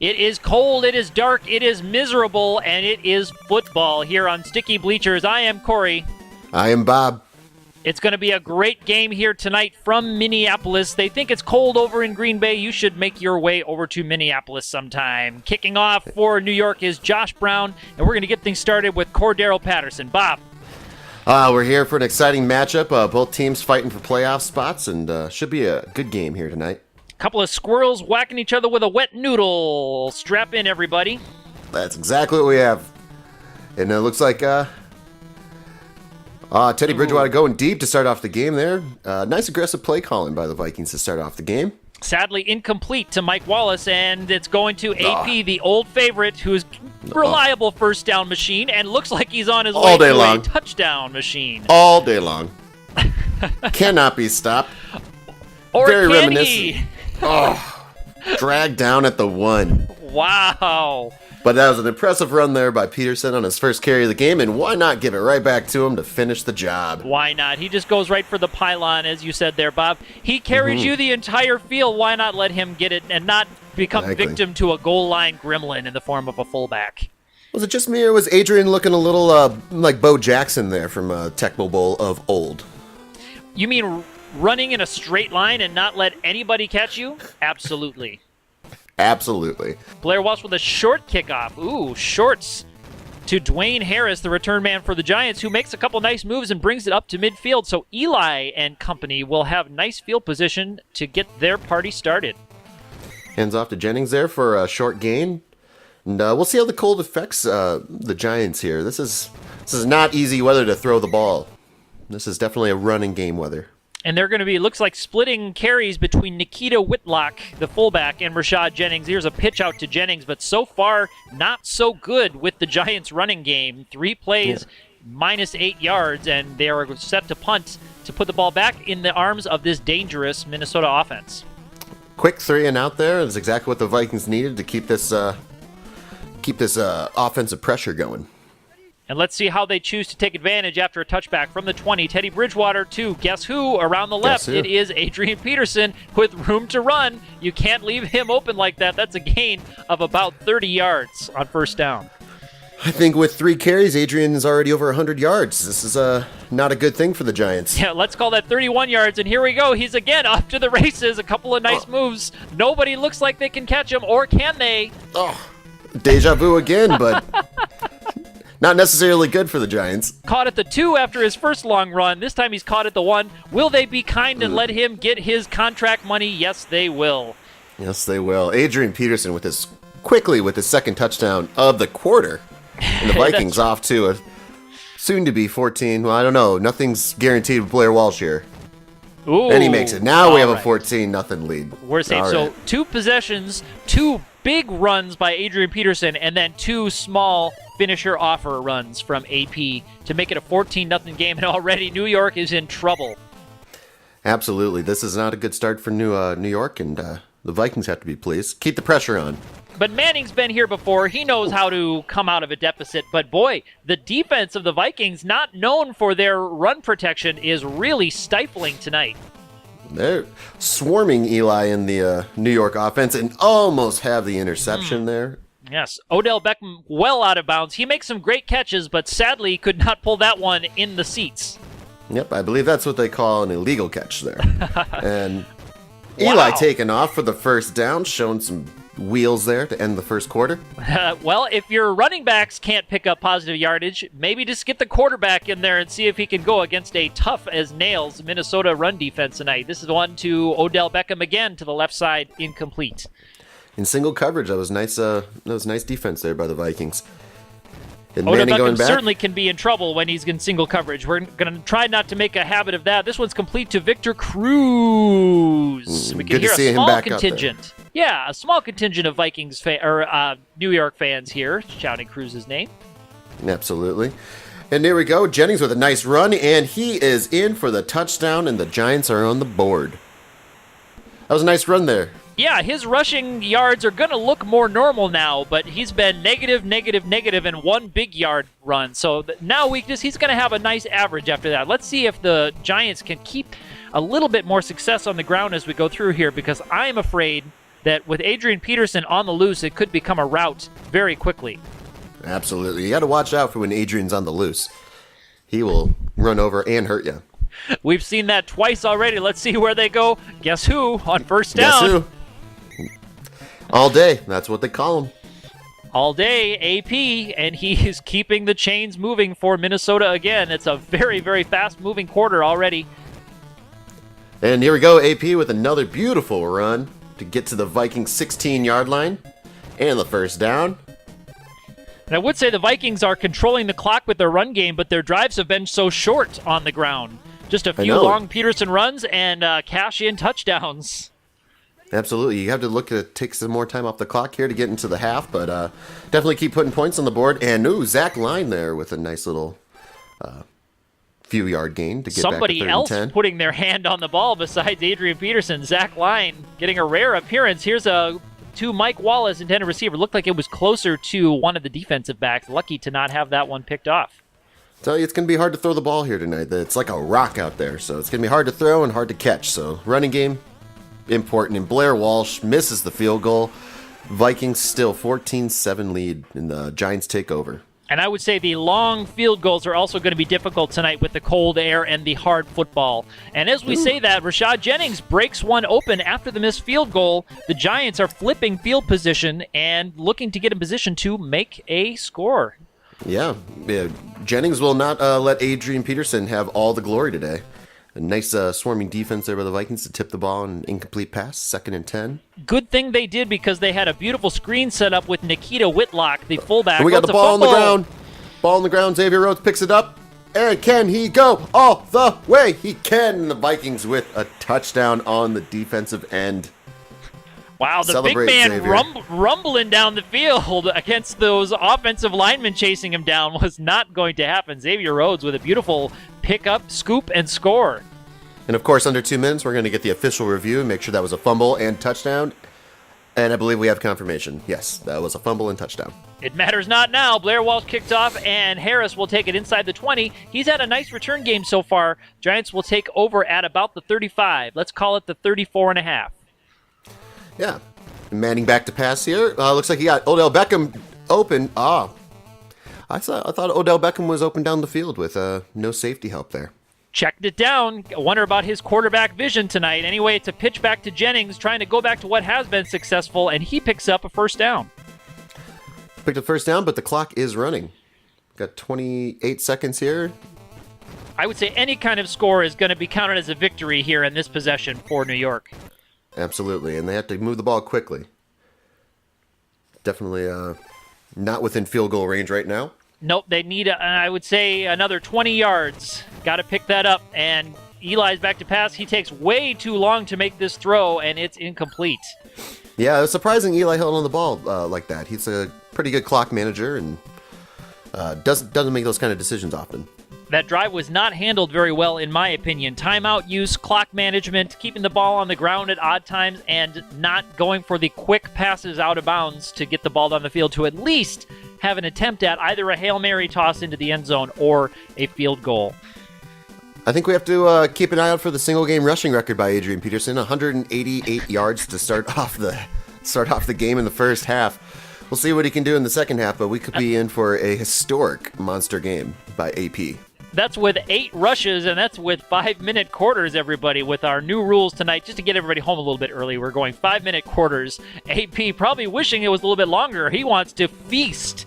It is cold, it is dark, it is miserable, and it is football here on Sticky Bleachers. I am Cory. I am Bob. It's going to be a great game here tonight from Minneapolis. They think it's cold over in Green Bay. You should make your way over to Minneapolis sometime. Kicking off for New York is Josh Brown, and we're going to get things started with Cordero Patterson. Bob. We're here for an exciting matchup. Both teams fighting for playoff spots, and should be a good game here tonight. Couple of squirrels whacking each other with a wet noodle. Strap in, everybody. That's exactly what we have. And it looks like Teddy Bridgewater going deep to start off the game there. Nice aggressive play calling by the Vikings to start off the game. Sadly incomplete to Mike Wallace, and it's going to AP, the old favorite, who's reliable first down machine, and looks like he's on his way to a touchdown machine. All day long. Cannot be stopped. Or very can reminiscent. he? Dragged down at the 1. Wow. But that was an impressive run there by Peterson on his first carry of the game, and why not give it right back to him to finish the job? Why not? He just goes right for the pylon, as you said there, Bob. He carries you the entire field. Why not let him get it and not become victim to a goal line gremlin in the form of a fullback? Was it just me, or was Adrian looking a little like Bo Jackson there from Tecmo Bowl of old? You mean running in a straight line and not let anybody catch you? Absolutely. Absolutely. Blair Walsh with a short kickoff. Ooh, shorts to Dwayne Harris, the return man for the Giants, who makes a couple nice moves and brings it up to midfield. So Eli and company will have nice field position to get their party started. Hands off to Jennings there for a short gain. And we'll see how the cold affects the Giants here. This is not easy weather to throw the ball. This is definitely a running game weather. And they're going to be, looks like, splitting carries between Nikita Whitlock, the fullback, and Rashad Jennings. Here's a pitch out to Jennings, but so far, not so good with the Giants' running game. 3 plays, minus 8 yards, and they are set to punt to put the ball back in the arms of this dangerous Minnesota offense. Quick 3 and out there is exactly what the Vikings needed to keep this offensive pressure going. And let's see how they choose to take advantage after a touchback from the 20. Teddy Bridgewater to guess who? Around the left, it is Adrian Peterson with room to run. You can't leave him open like that. That's a gain of about 30 yards on first down. I think with 3 carries, Adrian is already over 100 yards. This is not a good thing for the Giants. Yeah, let's call that 31 yards, and here we go. He's again off to the races. A couple of nice moves. Nobody looks like they can catch him, or can they? Deja vu again, but not necessarily good for the Giants. Caught at the 2 after his first long run. This time he's caught at the 1. Will they be kind and let him get his contract money? Yes, they will. Yes, they will. Adrian Peterson with his second touchdown of the quarter. And the Vikings off to a soon-to-be 14. Well, I don't know. Nothing's guaranteed with Blair Walsh here. Ooh, and he makes it. Now we have a 14-0 lead. We're safe. So 2 possessions, 2 big runs by Adrian Peterson, and then 2 small finisher offer runs from AP to make it a 14-0 game, and already New York is in trouble. Absolutely. This is not a good start for New York, and the Vikings have to be pleased. Keep the pressure on. But Manning's been here before. He knows how to come out of a deficit. But boy, the defense of the Vikings, not known for their run protection, is really stifling tonight. They're swarming Eli in the New York offense and almost have the interception there. Yes, Odell Beckham well out of bounds. He makes some great catches, but sadly could not pull that one in the seats. Yep, I believe that's what they call an illegal catch there. And Eli taking off for the first down, showing some wheels there to end the first quarter. Well, if your running backs can't pick up positive yardage, maybe just get the quarterback in there and see if he can go against a tough as nails Minnesota run defense tonight. This is one to Odell Beckham again to the left side, incomplete. In single coverage, that was nice. Nice defense there by the Vikings. And Odell Manning going Beckham back. certainly can be in trouble when he's in single coverage. We're going to try not to make a habit of that. This one's complete to Victor Cruz. We can hear a small contingent. Yeah, a small contingent of Vikings New York fans here shouting Cruz's name. Absolutely. And there we go. Jennings with a nice run, and he is in for the touchdown, and the Giants are on the board. That was a nice run there. Yeah, his rushing yards are going to look more normal now, but he's been negative, and 1 big yard run. So now he's going to have a nice average after that. Let's see if the Giants can keep a little bit more success on the ground as we go through here, because I'm afraid that with Adrian Peterson on the loose, it could become a rout very quickly. Absolutely. You got to watch out for when Adrian's on the loose. He will run over and hurt you. We've seen that twice already. Let's see where they go. Guess who on first down? Guess who? All day. That's what they call him. All day, AP, and he is keeping the chains moving for Minnesota again. It's a very, very fast-moving quarter already. And here we go, AP with another beautiful run to get to the Vikings 16-yard line and the first down. And I would say the Vikings are controlling the clock with their run game, but their drives have been so short on the ground. Just a few long Peterson runs and cash-in touchdowns. Absolutely. You have to look to take some more time off the clock here to get into the half, but definitely keep putting points on the board. And, Zach Line there with a nice little few-yard gain to get somebody back to 3rd else and 10. Putting their hand on the ball besides Adrian Peterson. Zach Line getting a rare appearance. Here's to Mike Wallace, intended receiver. Looked like it was closer to one of the defensive backs. Lucky to not have that one picked off. Tell you, it's going to be hard to throw the ball here tonight. It's like a rock out there, so it's going to be hard to throw and hard to catch. So running game, important. And Blair Walsh misses the field goal. Vikings still 14-7 lead, and the Giants take over. And I would say the long field goals are also going to be difficult tonight with the cold air and the hard football. And as we say that, Rashad Jennings breaks one open after the missed field goal. The Giants are flipping field position and looking to get in position to make a score. Yeah. Jennings will not let Adrian Peterson have all the glory today. A nice swarming defense there by the Vikings to tip the ball on an incomplete pass, 2nd and 10. Good thing they did because they had a beautiful screen set up with Nikita Whitlock, the fullback. And we got the ball on the ground. Ball on the ground. Xavier Rhodes picks it up. And can he go all the way? He can. And the Vikings with a touchdown on the defensive end. Wow, the Celebrate, big man rumbling down the field against those offensive linemen chasing him down was not going to happen. Xavier Rhodes with a beautiful pickup, scoop, and score. And, of course, under 2 minutes, we're going to get the official review and make sure that was a fumble and touchdown. And I believe we have confirmation. Yes, that was a fumble and touchdown. It matters not now. Blair Walsh kicked off, and Harris will take it inside the 20. He's had a nice return game so far. Giants will take over at about the 35. Let's call it the 34.5. Yeah. Manning back to pass here. Looks like he got Odell Beckham open. I thought Odell Beckham was open down the field with no safety help there. Checked it down. I wonder about his quarterback vision tonight. Anyway, it's a pitch back to Jennings, trying to go back to what has been successful, and he picks up a first down. Picked a first down, but the clock is running. Got 28 seconds here. I would say any kind of score is going to be counted as a victory here in this possession for New York. Absolutely, and they have to move the ball quickly. Definitely not within field goal range right now. Nope, they need, I would say, another 20 yards. Got to pick that up, and Eli's back to pass. He takes way too long to make this throw, and it's incomplete. Yeah, it was surprising Eli held on the ball like that. He's a pretty good clock manager and doesn't make those kind of decisions often. That drive was not handled very well, in my opinion. Timeout use, clock management, keeping the ball on the ground at odd times, and not going for the quick passes out of bounds to get the ball down the field to at least have an attempt at either a Hail Mary toss into the end zone or a field goal. I think we have to keep an eye out for the single-game rushing record by Adrian Peterson. 188 yards to start off the game in the first half. We'll see what he can do in the second half, but we could be in for a historic monster game by AP. That's with 8 rushes, and that's with 5-minute quarters, everybody, with our new rules tonight. Just to get everybody home a little bit early, we're going 5-minute quarters. AP probably wishing it was a little bit longer. He wants to feast.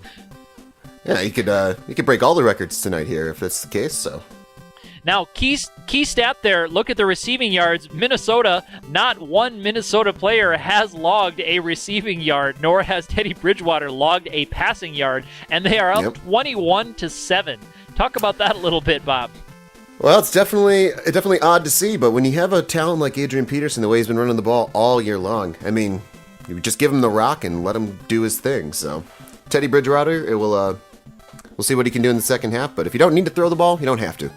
Yeah, he could break all the records tonight here if that's the case, so. Now, key stat there, look at the receiving yards. Minnesota, not one Minnesota player has logged a receiving yard, nor has Teddy Bridgewater logged a passing yard, and they are up 21-7. Talk about that a little bit, Bob. Well, it's definitely odd to see, but when you have a talent like Adrian Peterson, the way he's been running the ball all year long, I mean, you just give him the rock and let him do his thing. So, Teddy Bridgewater, we'll see what he can do in the second half, but if you don't need to throw the ball, you don't have to.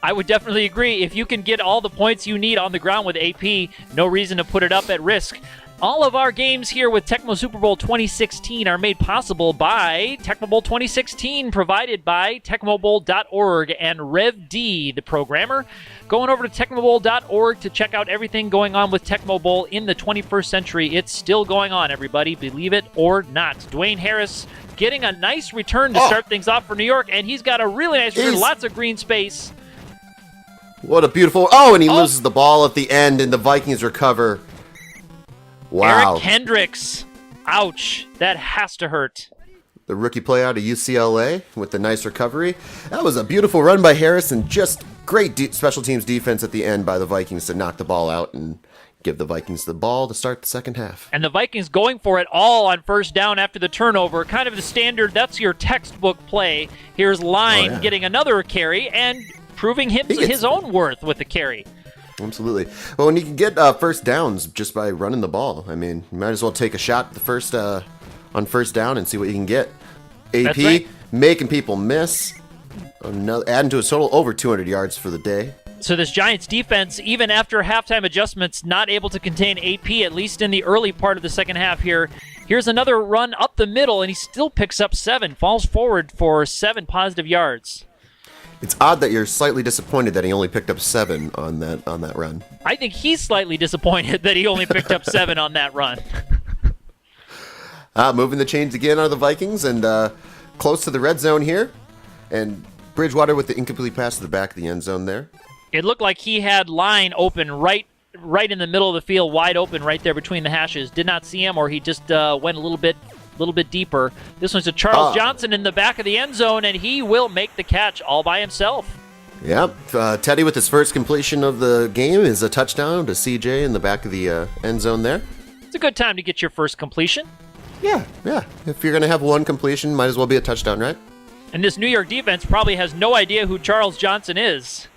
I would definitely agree. If you can get all the points you need on the ground with AP, no reason to put it up at risk. All of our games here with Tecmo Super Bowl 2016 are made possible by Tecmo Bowl 2016, provided by TecmoBowl.org and RevD, the programmer. Going over to TecmoBowl.org to check out everything going on with Tecmo Bowl in the 21st century. It's still going on, everybody, believe it or not. Dwayne Harris getting a nice return to start things off for New York, and he's got a really nice return, lots of green space. What a beautiful... Oh, and he loses the ball at the end, and the Vikings recover. Wow. Eric Hendricks. Ouch. That has to hurt. The rookie play out of UCLA with the nice recovery. That was a beautiful run by Harris and just great special teams defense at the end by the Vikings to knock the ball out and give the Vikings the ball to start the second half. And the Vikings going for it all on first down after the turnover. Kind of the standard, that's your textbook play. Here's Line getting another carry and proving his own worth with the carry. Absolutely. Well, when you can get first downs just by running the ball, I mean, you might as well take a shot on first down and see what you can get. AP making people miss, adding to a total over 200 yards for the day. So this Giants defense, even after halftime adjustments, not able to contain AP, at least in the early part of the second half here. Here's another run up the middle, and he still picks up 7, falls forward for 7 positive yards. It's odd that you're slightly disappointed that he only picked up 7 on that run. I think he's slightly disappointed that he only picked up 7 on that run. Moving the chains again on the Vikings and close to the red zone here. And Bridgewater with the incomplete pass to the back of the end zone there. It looked like he had Line open right in the middle of the field, wide open right there between the hashes. Did not see him, or he just went a little bit deeper. This one's to Charles Johnson in the back of the end zone, and he will make the catch all by himself. Yep. Teddy with his first completion of the game is a touchdown to CJ in the back of the end zone there. It's a good time to get your first completion. Yeah. If you're going to have one completion, might as well be a touchdown, right? And this New York defense probably has no idea who Charles Johnson is.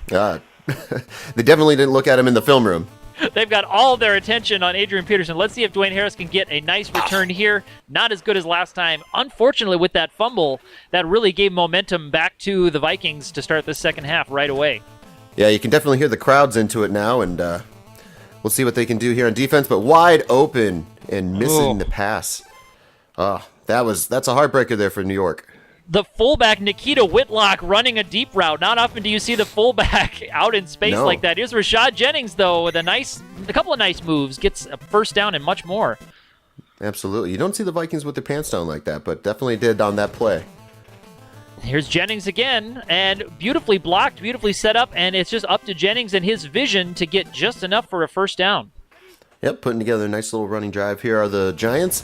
They definitely didn't look at him in the film room. They've got all of their attention on Adrian Peterson. Let's see if Dwayne Harris can get a nice return here. Not as good as last time. Unfortunately, with that fumble, that really gave momentum back to the Vikings to start the second half right away. Yeah, you can definitely hear the crowds into it now, and we'll see what they can do here on defense. But wide open and missing the pass. That's a heartbreaker there for New York. The fullback, Nikita Whitlock, running a deep route. Not often do you see the fullback out in space like that. Here's Rashad Jennings, though, with a couple of nice moves. Gets a first down and much more. Absolutely. You don't see the Vikings with their pants down like that, but definitely did on that play. Here's Jennings again, and beautifully blocked, beautifully set up, and it's just up to Jennings and his vision to get just enough for a first down. Yep, putting together a nice little running drive. Here are the Giants.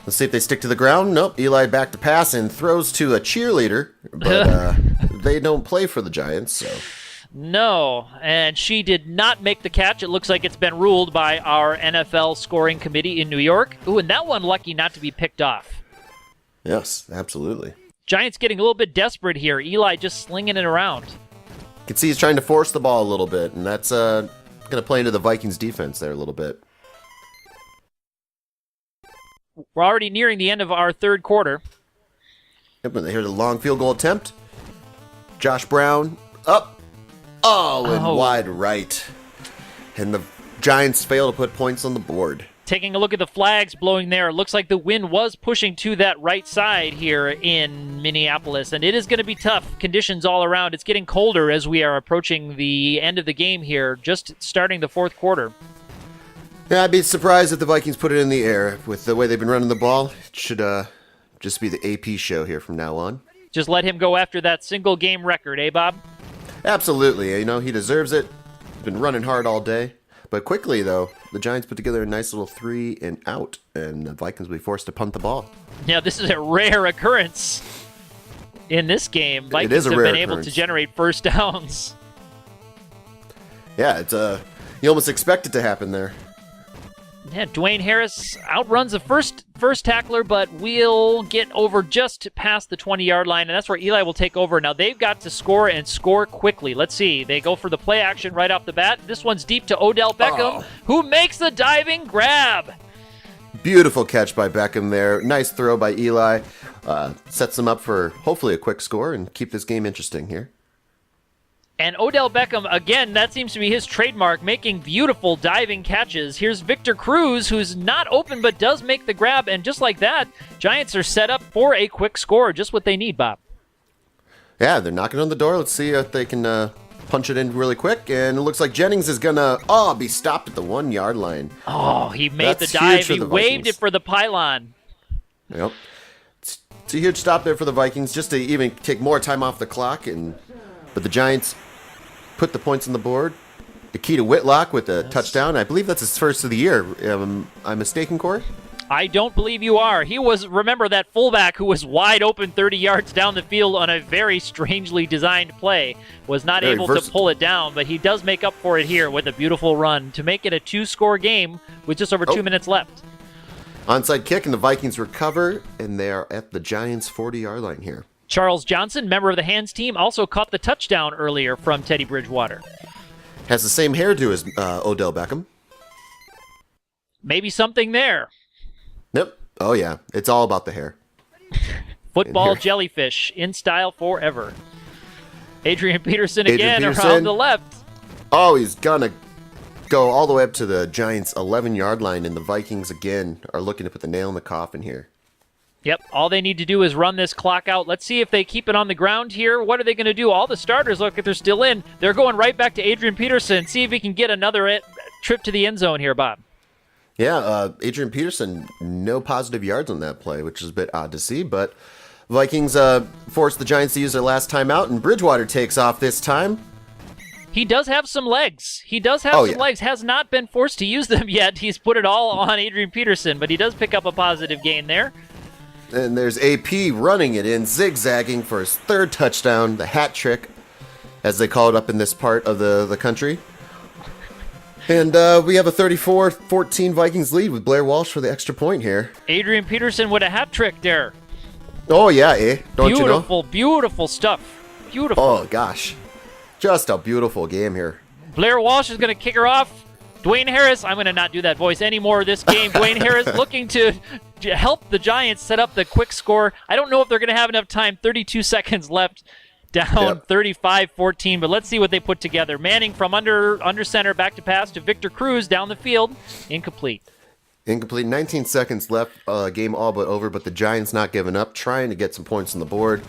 Let's see if they stick to the ground. Nope. Eli back to pass and throws to a cheerleader, but they don't play for the Giants, so. No, and she did not make the catch. It looks like it's been ruled by our NFL scoring committee in New York. Ooh, and that one lucky not to be picked off. Yes, absolutely. Giants getting a little bit desperate here. Eli just slinging it around. You can see he's trying to force the ball a little bit, and that's going to play into the Vikings defense there a little bit. We're already nearing the end of our third quarter. Yep, and here's a long field goal attempt. Josh Brown up. And wide right. And the Giants fail to put points on the board. Taking a look at the flags blowing there, it looks like the wind was pushing to that right side here in Minneapolis, and it is going to be tough conditions all around. It's getting colder as we are approaching the end of the game here, just starting the fourth quarter. Yeah, I'd be surprised if the Vikings put it in the air. With the way they've been running the ball, it should just be the AP show here from now on. Just let him go after that single game record, eh, Bob? Absolutely. You know, he deserves it. He's been running hard all day. But quickly, though, the Giants put together a nice little 3 and out, and the Vikings will be forced to punt the ball. Yeah, this is a rare occurrence in this game. Vikings have been able to generate first downs. Yeah, it's you almost expect it to happen there. Yeah, Dwayne Harris outruns the first tackler, but will get over just past the 20-yard line, and that's where Eli will take over. Now, they've got to score and score quickly. Let's see. They go for the play action right off the bat. This one's deep to Odell Beckham, who makes the diving grab. Beautiful catch by Beckham there. Nice throw by Eli. Sets them up for hopefully a quick score and keep this game interesting here. And Odell Beckham, again, that seems to be his trademark, making beautiful diving catches. Here's Victor Cruz, who's not open but does make the grab, and just like that, Giants are set up for a quick score, just what they need, Bob. Yeah, they're knocking on the door. Let's see if they can punch it in really quick. And it looks like Jennings is going to be stopped at the 1 yard line. Oh, he made That's the dive. huge for He the waved Vikings. it for the pylon. Yep. It's a huge stop there for the Vikings just to even take more time off the clock. But the Giants put the points on the board. Nikita Whitlock with a touchdown. I believe that's his first of the year. Am I mistaken, Cory? I don't believe you are. He was, remember, that fullback who was wide open 30 yards down the field on a very strangely designed play. Was not Very able versatile. to pull it down, but he does make up for it here with a beautiful run to make it a 2-score game with just over 2 minutes left. Onside kick, and the Vikings recover, and they are at the Giants' 40-yard line here. Charles Johnson, member of the Hands team, also caught the touchdown earlier from Teddy Bridgewater. Has the same hairdo as Odell Beckham. Maybe something there. Yep. Oh, yeah. It's all about the hair. Football here. jellyfish in style forever. Adrian Peterson Adrian again Peterson. around the left. Oh, he's going to go all the way up to the Giants' 11-yard line, and the Vikings, again, are looking to put the nail in the coffin here. Yep, all they need to do is run this clock out. Let's see if they keep it on the ground here. What are they going to do? All the starters look like they're still in. They're going right back to Adrian Peterson. See if he can get another trip to the end zone here, Bob. Yeah, Adrian Peterson, no positive yards on that play, which is a bit odd to see, but Vikings forced the Giants to use their last timeout, and Bridgewater takes off this time. He does have some legs. He does have some legs. Has not been forced to use them yet. He's put it all on Adrian Peterson, but he does pick up a positive gain there. And there's AP running it in, zigzagging for his 3rd touchdown, the hat trick, as they call it up in this part of the country. And we have a 34-14 Vikings lead with Blair Walsh for the extra point here. Adrian Peterson with a hat trick there. Oh, yeah, Don't you know? Beautiful, beautiful stuff. Beautiful. Oh, gosh. Just a beautiful game here. Blair Walsh is going to kick her off. Dwayne Harris, I'm going to not do that voice anymore this game. Dwayne Harris looking to help the Giants set up the quick score. I don't know if they're going to have enough time. 32 seconds left, down 35-14, but let's see what they put together. Manning from under center, back to pass to Victor Cruz down the field. Incomplete. 19 seconds left, game all but over, but the Giants not giving up, trying to get some points on the board.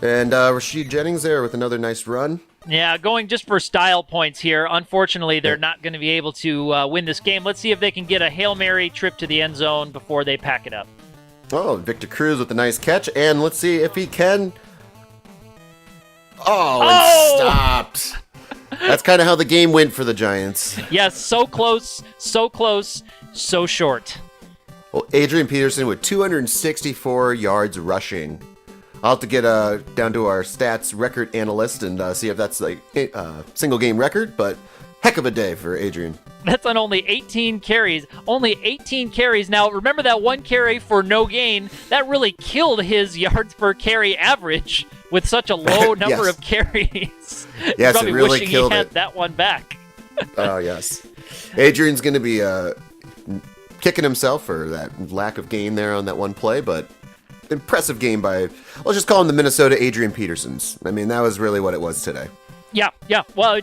And Rashid Jennings there with another nice run. Yeah, going just for style points here. Unfortunately, they're not going to be able to win this game. Let's see if they can get a Hail Mary trip to the end zone before they pack it up. Oh, Victor Cruz with a nice catch, and let's see if he can. Oh, and stopped. That's kind of how the game went for the Giants. Yes, so close, so short. Well, Adrian Peterson with 264 yards rushing. I'll have to get down to our stats record analyst and see if that's a single game record, but heck of a day for Adrian. That's on only 18 carries. Only 18 carries. Now, remember that one carry for no gain? That really killed his yards per carry average with such a low number of carries. Yes, probably it really wishing killed he had it. that one back. Oh, yes. Adrian's going to be kicking himself for that lack of gain there on that one play, but impressive game by, let's just call him the Minnesota Adrian Petersons. I mean, that was really what it was today. Yeah. Well,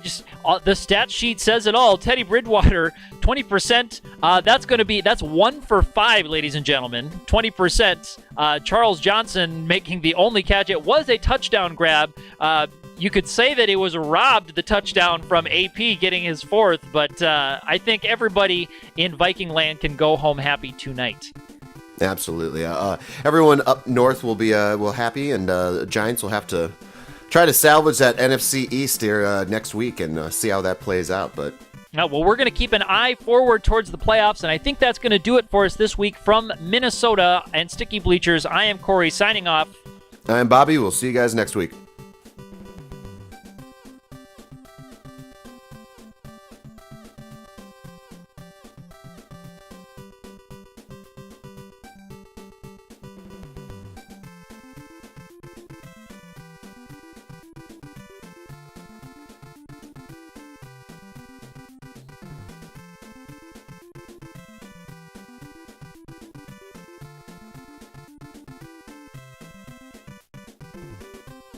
the stat sheet says it all. Teddy Bridgewater, 20%. That's 1 for 5, ladies and gentlemen. 20%. Charles Johnson making the only catch. It was a touchdown grab. You could say that it was robbed, the touchdown from AP getting his 4th, but I think everybody in Viking land can go home happy tonight. Absolutely. Everyone up north will be happy, and the Giants will have to try to salvage that NFC East here next week and see how that plays out. But well, we're going to keep an eye forward towards the playoffs, and I think that's going to do it for us this week from Minnesota and Sticky Bleachers. I am Cory signing off. I'm Bobby. We'll see you guys next week.